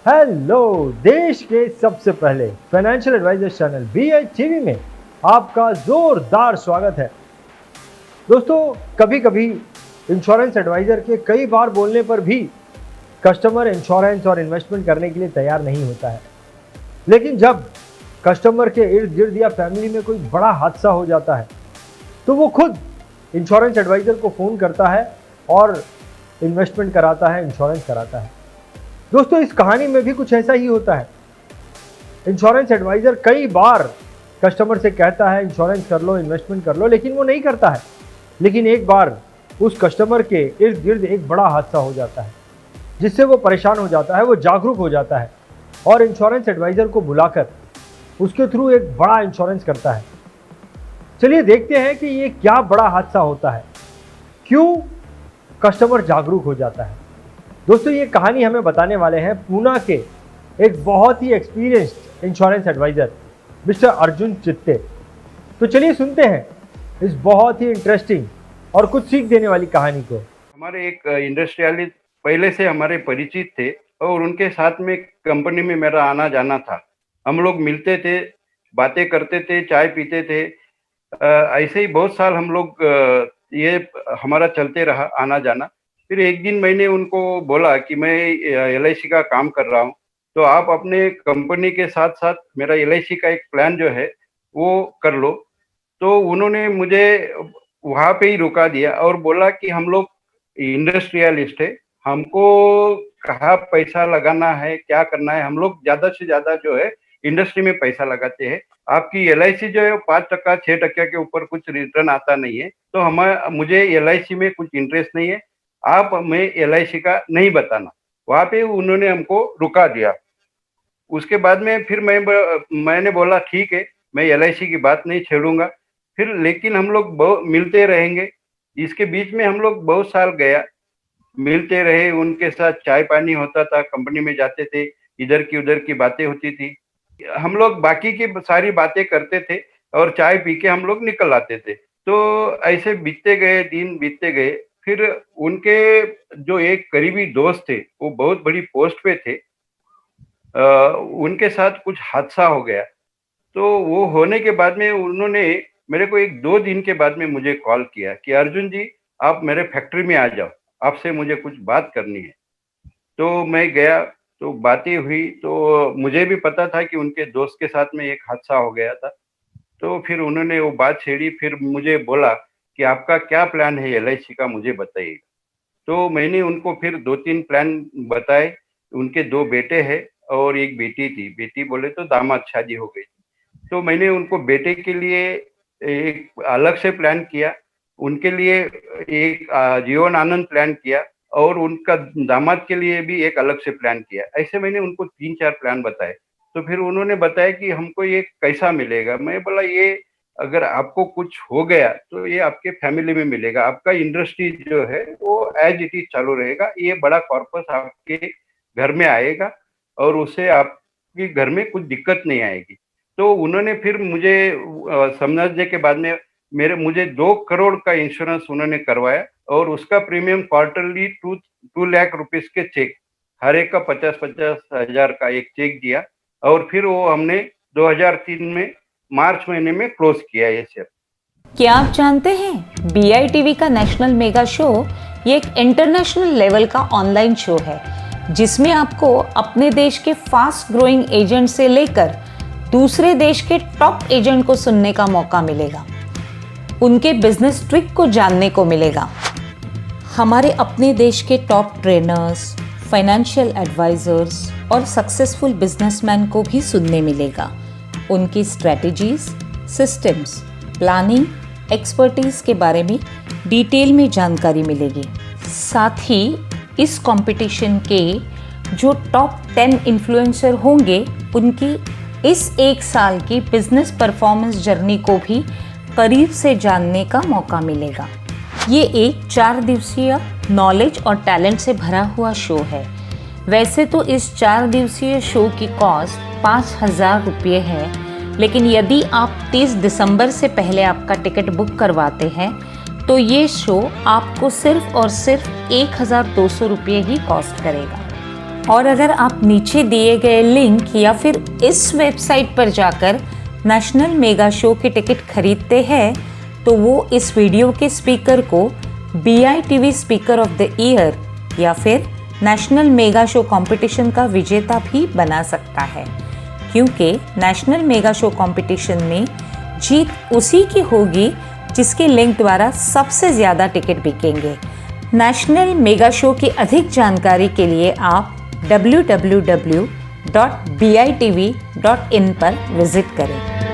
Hello, देश के सबसे पहले फाइनेंशियल एडवाइजर चैनल BI में आपका जोरदार स्वागत है। दोस्तों, कभी कभी इंश्योरेंस एडवाइजर के कई बार बोलने पर भी कस्टमर इंश्योरेंस और इन्वेस्टमेंट करने के लिए तैयार नहीं होता है। लेकिन जब कस्टमर के इर्द गिर्द या फैमिली में कोई बड़ा हादसा हो जाता है तो वो खुद इंश्योरेंस एडवाइजर को फ़ोन करता है और इन्वेस्टमेंट कराता है, इंश्योरेंस कराता है। दोस्तों, इस कहानी में भी कुछ ऐसा ही होता है। इंश्योरेंस एडवाइजर कई बार कस्टमर से कहता है इंश्योरेंस कर लो, इन्वेस्टमेंट कर लो, लेकिन वो नहीं करता है। लेकिन एक बार उस कस्टमर के इर्द गिर्द एक बड़ा हादसा हो जाता है जिससे वो परेशान हो जाता है, वो जागरूक हो जाता है और इंश्योरेंस एडवाइजर को बुलाकर उसके थ्रू एक बड़ा इंश्योरेंस करता है। चलिए देखते हैं कि ये क्या बड़ा हादसा होता है, क्यों कस्टमर जागरूक हो जाता है। दोस्तों, ये कहानी हमें बताने वाले हैं पूना के एक बहुत ही experienced insurance adviser mister Arjun Chitte. तो चलिए सुनते हैं इस बहुत ही इंटरेस्टिंग और कुछ सीख देने वाली कहानी को। हमारे एक इंडस्ट्रियलिस्ट पहले से हमारे परिचित थे और उनके साथ में कंपनी में मेरा आना जाना था। हम लोग मिलते थे, बातें करते थे, चाय पीते थे। ऐसे ही बहुत साल हम लोग ये हमारा चलते रहा आना जाना। फिर एक दिन मैंने उनको बोला कि मैं LIC का काम कर रहा हूँ, तो आप अपने कंपनी के साथ साथ मेरा LIC का एक प्लान जो है वो कर लो। तो उन्होंने मुझे वहाँ पे ही रुका दिया और बोला कि हम लोग इंडस्ट्रियलिस्ट है, हमको कहाँ पैसा लगाना है, क्या करना है, हम लोग ज़्यादा से ज़्यादा जो है इंडस्ट्री में पैसा लगाते हैं। आपकी LIC जो है 5% 6% के ऊपर कुछ रिटर्न आता नहीं है, तो मुझे LIC में कुछ इंटरेस्ट नहीं है, आप हमें LIC का नहीं बताना। वहाँ पे उन्होंने हमको रुका दिया। उसके बाद में फिर मैंने बोला ठीक है, मैं LIC की बात नहीं छेड़ूंगा। फिर लेकिन हम लोग बहुत मिलते रहेंगे। इसके बीच में हम लोग बहुत साल गया, मिलते रहे, उनके साथ चाय पानी होता था, कंपनी में जाते थे, इधर की उधर की बातें होती थी। हम लोग बाकी की सारी बातें करते थे और चाय पी के हम लोग निकल आते थे। तो ऐसे बीतते गए, दिन बीतते गए। फिर उनके जो एक करीबी दोस्त थे, वो बहुत बड़ी पोस्ट पे थे। उनके साथ कुछ हादसा हो गया। तो वो होने के बाद में उन्होंने मेरे को 1-2 दिन के बाद में मुझे कॉल किया कि अर्जुन जी, आप मेरे फैक्ट्री में आ जाओ, आपसे मुझे कुछ बात करनी है। तो मैं गया, तो बातें हुई, तो मुझे भी पता था कि उनके दोस्त के साथ में एक हादसा हो गया था। तो फिर उन्होंने वो बात छेड़ी, फिर मुझे बोला कि आपका क्या प्लान है LIC का, मुझे बताइए। तो मैंने उनको फिर 2-3 प्लान बताए। उनके 2 बेटे हैं और 1 बेटी थी। बेटी बोले तो दामाद शादी हो गई। तो मैंने उनको बेटे के लिए एक अलग से प्लान किया, उनके लिए एक जीवन आनंद प्लान किया और उनका दामाद के लिए भी एक अलग से प्लान किया। ऐसे मैंने उनको 3-4 प्लान बताए। तो फिर उन्होंने बताया कि हमको ये कैसा मिलेगा? मैं बोला, ये अगर आपको कुछ हो गया तो ये आपके फैमिली में मिलेगा, आपका इंडस्ट्री जो है वो एज इट इज चालू रहेगा, ये बड़ा कॉर्पस आपके घर में आएगा और उससे आपके घर में कुछ दिक्कत नहीं आएगी। तो उन्होंने फिर मुझे समझने के बाद में मुझे 2 करोड़ का इंश्योरेंस उन्होंने करवाया और उसका प्रीमियम क्वार्टरली 2 लाख रुपीस के चेक, हर एक का 50-50 हजार का एक चेक दिया और फिर वो हमने 2003 में मार्च महीने में क्लोज किया ये शेयर। क्या आप जानते हैं BI का नेशनल मेगा शो ये एक इंटरनेशनल लेवल का ऑनलाइन शो है जिसमें आपको अपने देश के फास्ट ग्रोइंग एजेंट से लेकर दूसरे देश के टॉप एजेंट को सुनने का मौका मिलेगा, उनके बिजनेस ट्रिक को जानने को मिलेगा। हमारे अपने देश के टॉप ट्रेनर्स, फाइनेंशियल एडवाइजर्स और सक्सेसफुल बिजनेसमैन को भी सुनने मिलेगा। उनकी स्ट्रेटजीज, सिस्टम्स, प्लानिंग, एक्सपर्टीज के बारे में डिटेल में जानकारी मिलेगी। साथ ही इस कंपटीशन के जो टॉप 10 इन्फ्लुएंसर होंगे उनकी इस 1 साल की बिजनेस परफॉर्मेंस जर्नी को भी करीब से जानने का मौका मिलेगा। ये एक 4 दिवसीय नॉलेज और टैलेंट से भरा हुआ शो है। वैसे तो इस 4 दिवसीय शो की कॉस्ट 5,000 रुपये है, लेकिन यदि आप 30 दिसंबर से पहले आपका टिकट बुक करवाते हैं तो ये शो आपको सिर्फ और सिर्फ 1,200 रुपये ही कॉस्ट करेगा। और अगर आप नीचे दिए गए लिंक या फिर इस वेबसाइट पर जाकर नेशनल मेगा शो के टिकट खरीदते हैं तो वो इस वीडियो के स्पीकर को BITV speaker of the year या फिर नेशनल मेगा शो कंपटीशन का विजेता भी बना सकता है, क्योंकि नेशनल मेगा शो कंपटीशन में जीत उसी की होगी जिसके लिंक द्वारा सबसे ज़्यादा टिकट बिकेंगे। नेशनल मेगा शो की अधिक जानकारी के लिए आप www.bitv.in पर विजिट करें।